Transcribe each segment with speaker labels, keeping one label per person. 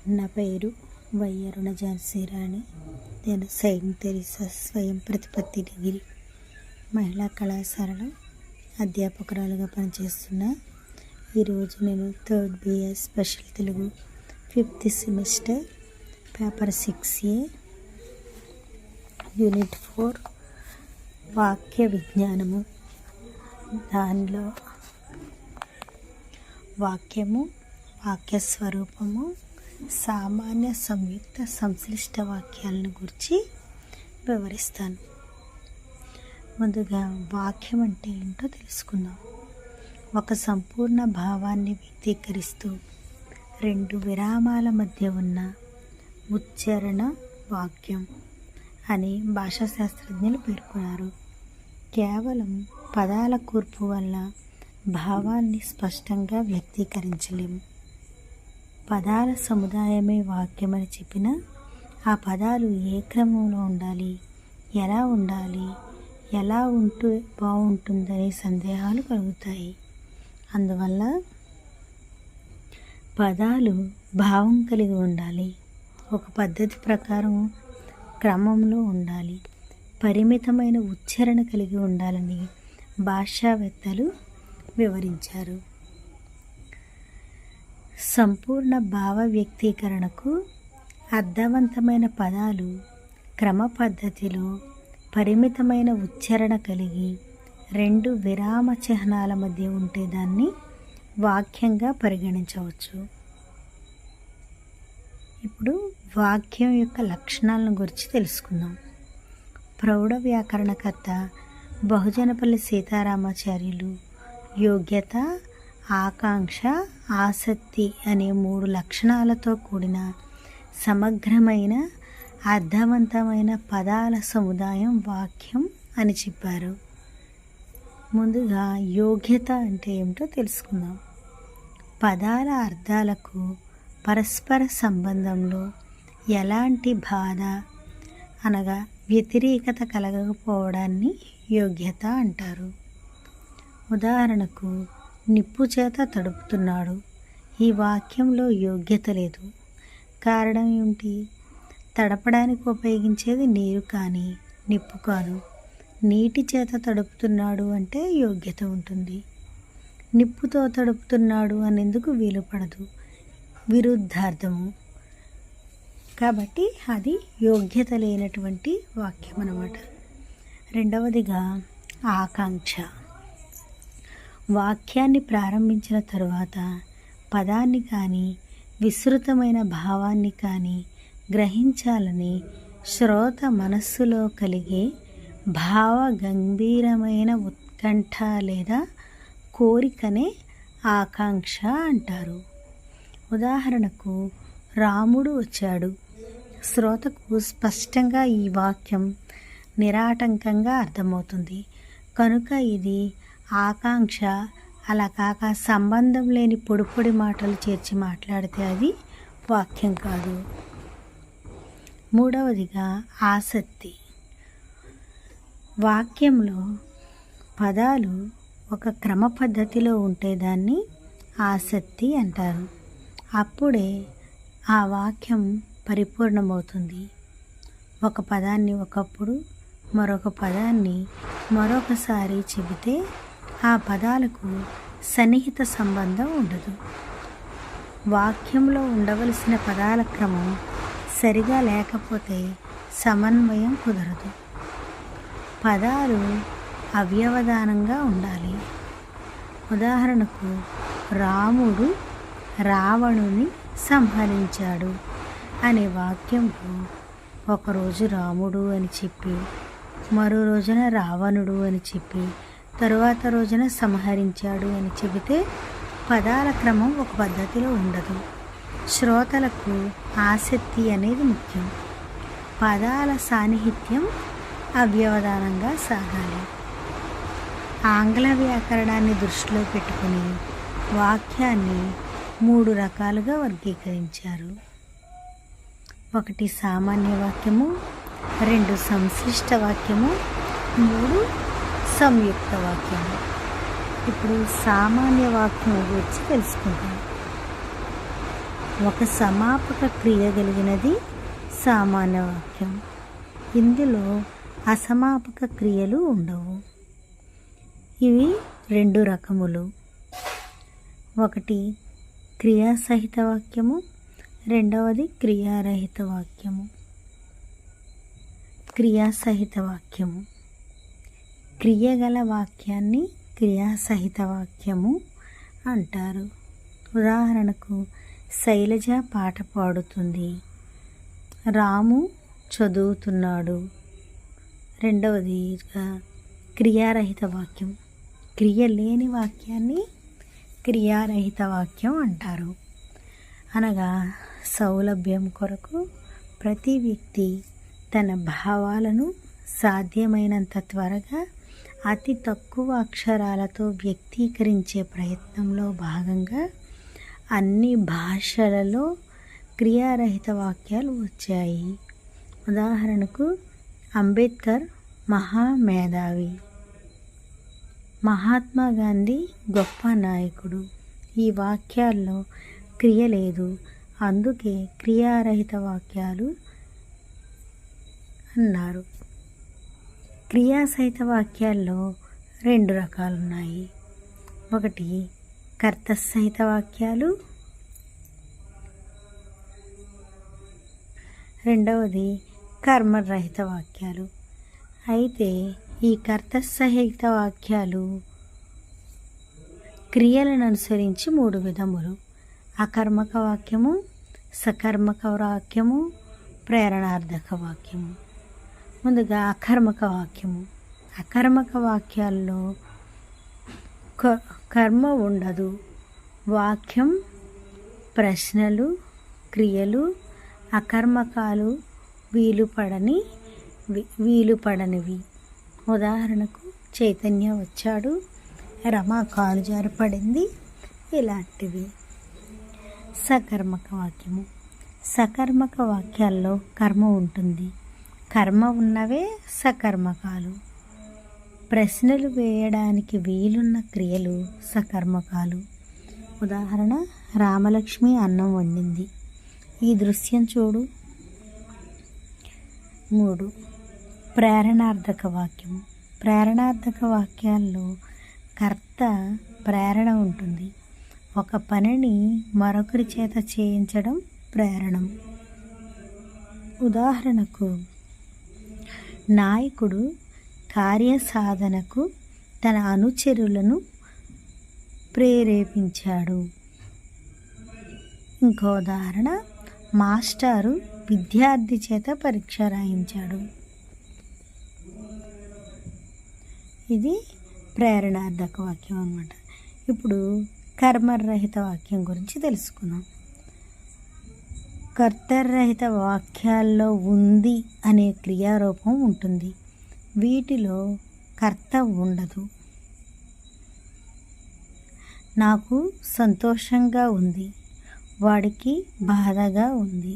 Speaker 1: నా పేరు వయ్యరుణ ఝాన్సీ రాణి. నేను సెయింట్ తెరీసా స్వయం ప్రతిపత్తి డిగ్రీ మహిళా కళాశాలలో అధ్యాపకురాలుగా పనిచేస్తున్నా. ఈరోజు నేను 3rd BA special Telugu 5th semester paper 6A unit 4 వాక్య విజ్ఞానము, దానిలో వాక్యము, వాక్య స్వరూపము, సామాన్య సంయుక్త సంశ్లిష్ట వాక్యాలను గురించి వివరిస్తాను. ముందుగా వాక్యం అంటే ఏంటో తెలుసుకుందాం. ఒక సంపూర్ణ భావాన్ని వ్యక్తీకరిస్తూ 2 విరామాల మధ్య ఉన్న ఉచ్చారణ వాక్యం అని భాషా శాస్త్రజ్ఞులు పేర్కొన్నారు. కేవలం పదాల కూర్పు వల్ల భావాన్ని స్పష్టంగా వ్యక్తీకరించలేము. పదాల సముదాయమే వాక్యమని చెప్పినా ఆ పదాలు ఏ క్రమంలో ఉండాలి, ఎలా ఉండాలి, ఎలా ఉంటూ బాగుంటుందనే సందేహాలు కలుగుతాయి. అందువల్ల పదాలు భావం కలిగి ఉండాలి, ఒక పద్ధతి ప్రకారం క్రమంలో ఉండాలి, పరిమితమైన ఉచ్చారణ కలిగి ఉండాలని భాషావేత్తలు వివరించారు. సంపూర్ణ భావ వ్యక్తీకరణకు అర్థవంతమైన పదాలు క్రమ పద్ధతిలో పరిమితమైన ఉచ్చారణ కలిగి 2 విరామ చిహ్నాల మధ్య ఉంటే దాన్ని వాక్యంగా పరిగణించవచ్చు. ఇప్పుడు వాక్యం యొక్క లక్షణాలను గురించి తెలుసుకుందాం. ప్రౌఢ వ్యాకరణకర్త బహుజనపల్లి సీతారామాచార్యులు యోగ్యత, ఆకాంక్ష, ఆసక్తి అనే 3 లక్షణాలతో కూడిన సమగ్రమైన అర్థవంతమైన పదాల సముదాయం వాక్యం అని చెప్పారు. ముందుగా యోగ్యత అంటే ఏమిటో తెలుసుకుందాం. పదాల అర్థాలకు పరస్పర సంబంధంలో ఎలాంటి బాధ అనగా వ్యతిరేకత కలగకపోవడాన్ని యోగ్యత అంటారు. ఉదాహరణకు, నిప్పు చేత తడుపుతున్నాడు. ఈ వాక్యంలో యోగ్యత లేదు. కారణం ఏమిటి? తడపడానికి ఉపయోగించేది నీరు కానీ నిప్పు కాదు. నీటి చేత తడుపుతున్నాడు అంటే యోగ్యత ఉంటుంది. నిప్పుతో తడుపుతున్నాడు అనేందుకు వీలు పడదు, విరుద్ధార్థము. కాబట్టి అది యోగ్యత లేనటువంటి వాక్యం అన్నమాట. రెండవదిగా ఆకాంక్ష. వాక్యాన్ని ప్రారంభించిన తరువాత పదాన్ని కానీ విస్తృతమైన భావాన్ని కానీ గ్రహించాలని శ్రోత మనస్సులో కలిగే భావ గంభీరమైన ఉత్కంఠ లేదా కోరికనే ఆకాంక్ష అంటారు. ఉదాహరణకు, రాముడు వచ్చాడు. శ్రోతకు స్పష్టంగా ఈ వాక్యం నిరాటంకంగా అర్థమవుతుంది. కనుక ఇది ఆకాంక్ష. అలా కాక సంబంధం లేని పొడి మాటలు చేర్చి మాట్లాడితే అది వాక్యం కాదు. మూడవదిగా ఆసక్తి. వాక్యంలో పదాలు ఒక క్రమ పద్ధతిలో ఉంటే దాన్ని ఆసక్తి అంటారు. అప్పుడే ఆ వాక్యం పరిపూర్ణమవుతుంది. ఒక పదాన్ని ఒకప్పుడు, మరొక పదాన్ని మరొకసారి చెబితే ఆ పదాలకు సన్నిహిత సంబంధం ఉండదు. వాక్యంలో ఉండవలసిన పదాల క్రమం సరిగా లేకపోతే సమన్వయం కుదరదు. పదాలు అవ్యవధానంగా ఉండాలి. ఉదాహరణకు, రాముడు రావణుని సంహరించాడు అనే వాక్యంలో ఒకరోజు రాముడు అని చెప్పి, మరో రోజున రావణుడు అని చెప్పి, తరువాత రోజున సంహరించాడు అని చెబితే పదాల క్రమం ఒక పద్ధతిలో ఉండదు. శ్రోతలకు ఆసక్తి అనేది ముఖ్యం. పదాల సాన్నిహిత్యం అవ్యవధానంగా సాగాలి. ఆంగ్ల వ్యాకరణాన్ని దృష్టిలో పెట్టుకుని వాక్యాన్ని 3 రకాలుగా వర్గీకరించారు. 1 సామాన్య వాక్యము, 2 సంశ్లిష్ట వాక్యము, 3 సంయుక్త వాక్యము. ఇప్పుడు సామాన్య వాక్యం గురించి తెలుసుకుంటాం. ఒక సమాపక క్రియ కలిగినది సామాన్య వాక్యం. ఇందులో అసమాపక క్రియలు ఉండవు. ఇవి 2 రకములు. ఒకటి క్రియాసహిత వాక్యము, రెండవది క్రియారహిత వాక్యము. క్రియాసహిత వాక్యము, క్రియగల వాక్యాన్ని క్రియాసహిత వాక్యము అంటారు. ఉదాహరణకు శైలజ పాట పాడుతుంది, రాము చదువుతున్నాడు. రెండవదిగా క్రియారహిత వాక్యం, క్రియ లేని వాక్యాన్ని క్రియారహిత వాక్యం అంటారు. అనగా సౌలభ్యం కొరకు ప్రతి వ్యక్తి తన భావాలను సాధ్యమైనంత త్వరగా అతి తక్కువ అక్షరాలతో వ్యక్తీకరించే ప్రయత్నంలో భాగంగా అన్ని భాషలలో క్రియారహిత వాక్యాలు వచ్చాయి. ఉదాహరణకు అంబేద్కర్ మహామేధావి, మహాత్మా గాంధీ గొప్ప నాయకుడు. ఈ వాక్యాల్లో క్రియ లేదు, అందుకే క్రియారహిత వాక్యాలు అన్నారు. క్రియాసహిత వాక్యాల్లో 2 రకాలు ఉన్నాయి. ఒకటి కర్తసహిత వాక్యాలు, రెండవది కర్మరహిత వాక్యాలు. అయితే ఈ కర్తసహిత వాక్యాలు క్రియలను అనుసరించి 3 విధములు: అకర్మక వాక్యము, సకర్మక వాక్యము, ప్రేరణార్థక వాక్యము. ముందుగా అకర్మక వాక్యము. అకర్మక వాక్యాల్లో కర్మ ఉండదు. వాక్యం, ప్రశ్నలు, క్రియలు, అకర్మకాలు వీలుపడనివి. ఉదాహరణకు చైతన్య వచ్చాడు, రమ కాలు జారిపడింది, ఇలాంటివి. సకర్మక వాక్యము. సకర్మక వాక్యాల్లో కర్మ ఉంటుంది. కర్మ ఉన్నవే సకర్మకాలు. ప్రశ్నలు వేయడానికి వీలున్న క్రియలు సకర్మకాలు. ఉదాహరణ, రామలక్ష్మి అన్నం వండింది, ఈ దృశ్యం చూడు. 3 ప్రేరణార్థక వాక్యము. ప్రేరణార్థక వాక్యాల్లో కర్త ప్రేరణ ఉంటుంది. ఒక పనిని మరొకరి చేత చేయించడం ప్రేరణం. ఉదాహరణకు నాయకుడు కార్యసాధనకు తన అనుచరులను ప్రేరేపించాడు. ఇంకో ఉదాహరణ, మాస్టారు విద్యార్థి చేత పరీక్ష రాయించాడు. ఇది ప్రేరణార్థక వాక్యం అన్నమాట. ఇప్పుడు కర్మరహిత వాక్యం గురించి తెలుసుకుందాం. కర్తరహిత వాక్యాల్లో ఉంది అనే క్రియారూపం ఉంటుంది. వీటిలో కర్త ఉండదు. నాకు సంతోషంగా ఉంది, వాడికి బాధగా ఉంది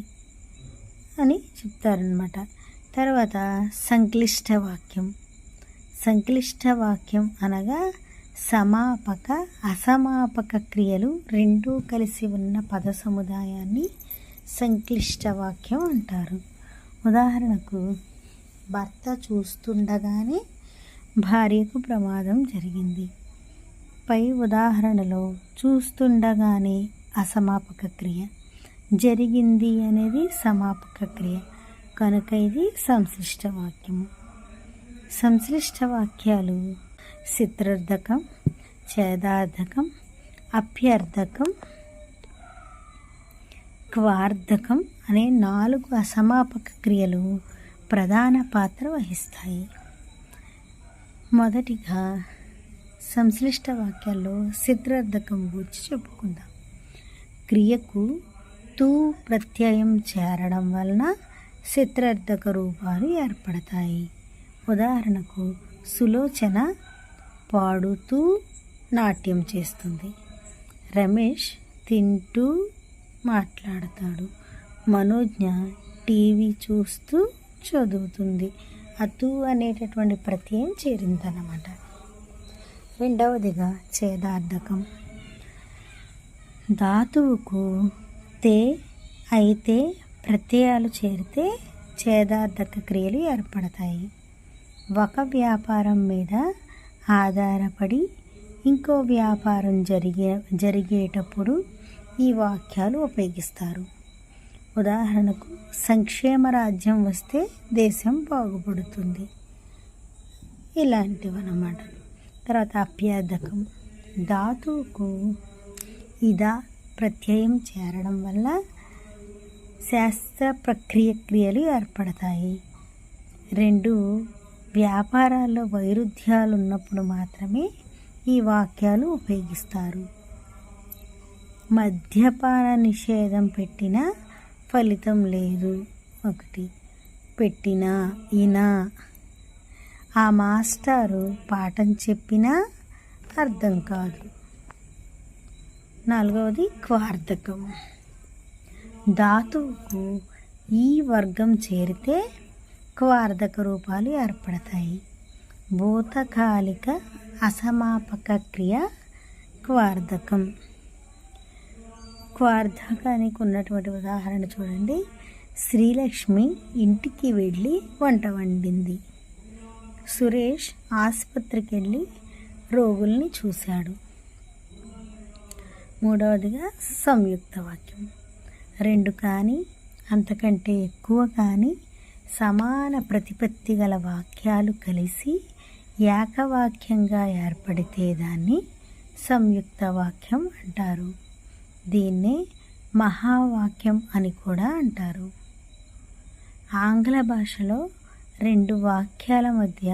Speaker 1: అని చెప్తారనమాట. తర్వాత సంక్లిష్ట వాక్యం. సంక్లిష్ట వాక్యం అనగా సమాపక అసమాపక క్రియలు 2 కలిసి ఉన్న పద సముదాయాన్ని సంక్లిష్ట వాక్యం అంటారు. ఉదాహరణకు భర్త చూస్తుండగానే భార్యకు ప్రమాదం జరిగింది. పై ఉదాహరణలో చూస్తుండగానే అసమాపక క్రియ, జరిగింది అనేది సమాపక క్రియ, కనుక ఇది సంశ్లిష్ట వాక్యము. సంశ్లిష్ట వాక్యాలు చిత్రార్థకం, ఛేదార్థకం, అప్యర్థకం, క్వార్థకం అనే 4 అసమాపక క్రియలు ప్రధాన పాత్ర వహిస్తాయి. మొదటిగా సంశ్లిష్ట వాక్యాల్లో చిత్రార్థకం గురించి చెప్పుకుందాం. క్రియకు తూ ప్రత్యయం చేరడం వలన చిత్రార్థక రూపాలు ఏర్పడతాయి. ఉదాహరణకు సులోచన పాడుతూ నాట్యం చేస్తుంది, రమేష్ తింటూ మాట్లాడతాడు, మనోజ్ఞ టీవీ చూస్తూ చదువుతుంది. అతు అనేటటువంటి ప్రత్యయం చేరిందన్నమాట. రెండవదిగా ఛేదార్థకం. ధాతువుకు తే అయితే ప్రత్యయాలు చేరితే ఛేదార్థక క్రియలు ఏర్పడతాయి. ఒక వ్యాపారం మీద ఆధారపడి ఇంకో వ్యాపారం జరిగేటప్పుడు ఈ వాక్యాలు ఉపయోగిస్తారు. ఉదాహరణకు సంక్షేమ రాజ్యం వస్తే దేశం బాగుపడుతుంది, ఇలాంటివన్నమాట. తర్వాత అప్యార్థకం. ధాతువుకు ఇదా ప్రత్యయం చేరడం వల్ల శాస్త్ర ప్రక్రియ క్రియలు ఏర్పడతాయి. 2 వ్యాపారాల్లో వైరుధ్యాలు ఉన్నప్పుడు మాత్రమే ఈ వాక్యాలు ఉపయోగిస్తారు. మద్యపాన నిషేధం పెట్టినా ఫలితం లేదు. 1 పెట్టినా ఈనా ఆ మాస్టారు పాఠం చెప్పినా అర్థం కాదు. 4వది క్వార్థకం. ధాతువుకు ఈ వర్గం చేరితే క్వార్థక రూపాలు ఏర్పడతాయి. భూతకాలిక అసమాపక క్రియ క్వార్థకం. క్వార్థకానికి ఉన్నటువంటి ఉదాహరణ చూడండి. శ్రీలక్ష్మి ఇంటికి వెళ్ళి వంట వండింది. సురేష్ ఆసుపత్రికి వెళ్ళి రోగుల్ని చూశాడు. 3వదిగా సంయుక్త వాక్యం. 2 కానీ అంతకంటే ఎక్కువ కానీ సమాన ప్రతిపత్తి గల వాక్యాలు కలిసి ఏకవాక్యంగా ఏర్పడితే దాన్ని సంయుక్త వాక్యం అంటారు. దీన్నే మహావాక్యం అని కూడా అంటారు. ఆంగ్ల భాషలో 2 వాక్యాల మధ్య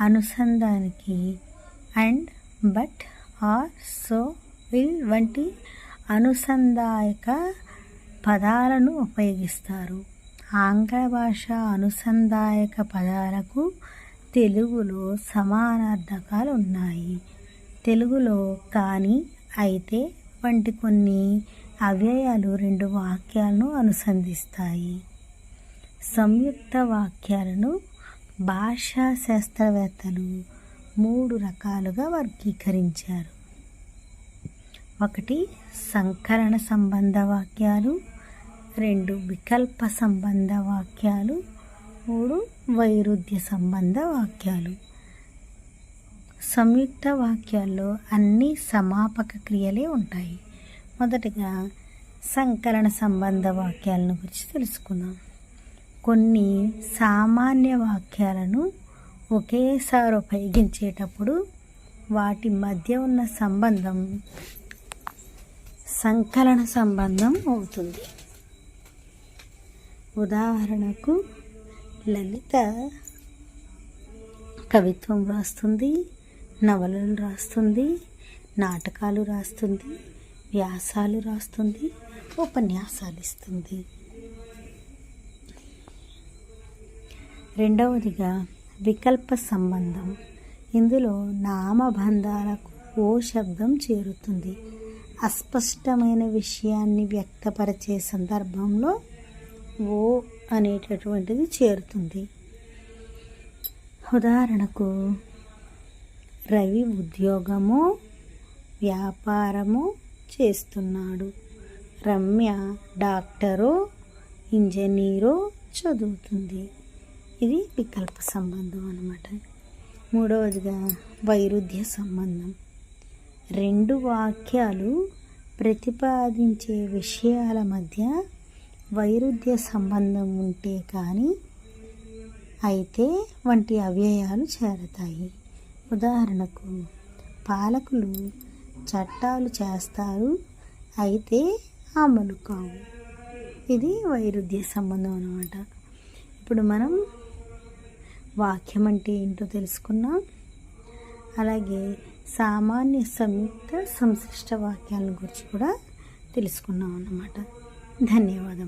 Speaker 1: అనుసంధానికి and, but, or, so, will వంటి అనుసంధాయక పదాలను ఉపయోగిస్తారు. ఆంగ్ల భాష అనుసంధాయక పదాలకు తెలుగులో సమానార్థకాలు ఉన్నాయి. తెలుగులో కానీ, అయితే వంటి కొన్ని అవ్యయాలు 2 వాక్యాలను అనుసంధిస్తాయి. సంయుక్త వాక్యాలను భాషా శాస్త్రవేత్తలు 3 రకాలుగా వర్గీకరించారు. 1 సంకలన సంబంధ వాక్యాలు, 2 వికల్ప సంబంధ వాక్యాలు, 3 వైరుధ్య సంబంధ వాక్యాలు. సంయుక్త వాక్యాల్లో అన్ని సమాపక క్రియలే ఉంటాయి. మొదటగా సంకలన సంబంధ వాక్యాలను గురించి తెలుసుకుందాం. కొన్ని సామాన్య వాక్యాలను ఒకేసారి ఉపయోగించేటప్పుడు వాటి మధ్య ఉన్న సంబంధం సంకలన సంబంధం అవుతుంది. ఉదాహరణకు లలిత కవిత్వం రాస్తుంది, నవలలు రాస్తుంది, నాటకాలు రాస్తుంది, వ్యాసాలు రాస్తుంది, ఉపన్యాసాలు ఇస్తుంది. 2వదిగా వికల్ప సంబంధం. ఇందులో నామబంధాలకు ఓ శబ్దం చేరుతుంది. అస్పష్టమైన విషయాన్ని వ్యక్తపరిచే సందర్భంలో ఓ అనేటటువంటిది చేరుతుంది. ఉదాహరణకు రవి ఉద్యోగము, వ్యాపారము చేస్తున్నాడు. రమ్య డాక్టరో, ఇంజనీరో చదువుతుంది. ఇది వికల్ప సంబంధం అన్నమాట. 3వదిగా వైరుధ్య సంబంధం. 2 వాక్యాలు ప్రతిపాదించే విషయాల మధ్య వైరుధ్య సంబంధం ఉంటే కానీ అయితే వంటి అవ్యయాలు చేరతాయి. ఉదాహరణకు పాలకులు చట్టాలు చేస్తారు, అయితే అమలు కావు. ఇది వైరుధ్య సంబంధం అన్నమాట. ఇప్పుడు మనం వాక్యం అంటే ఏంటో తెలుసుకున్నాం. అలాగే సామాన్య సంయుక్త సంశ్లిష్ట వాక్యాల గురించి కూడా తెలుసుకున్నాం అన్నమాట. ధన్యవాదం.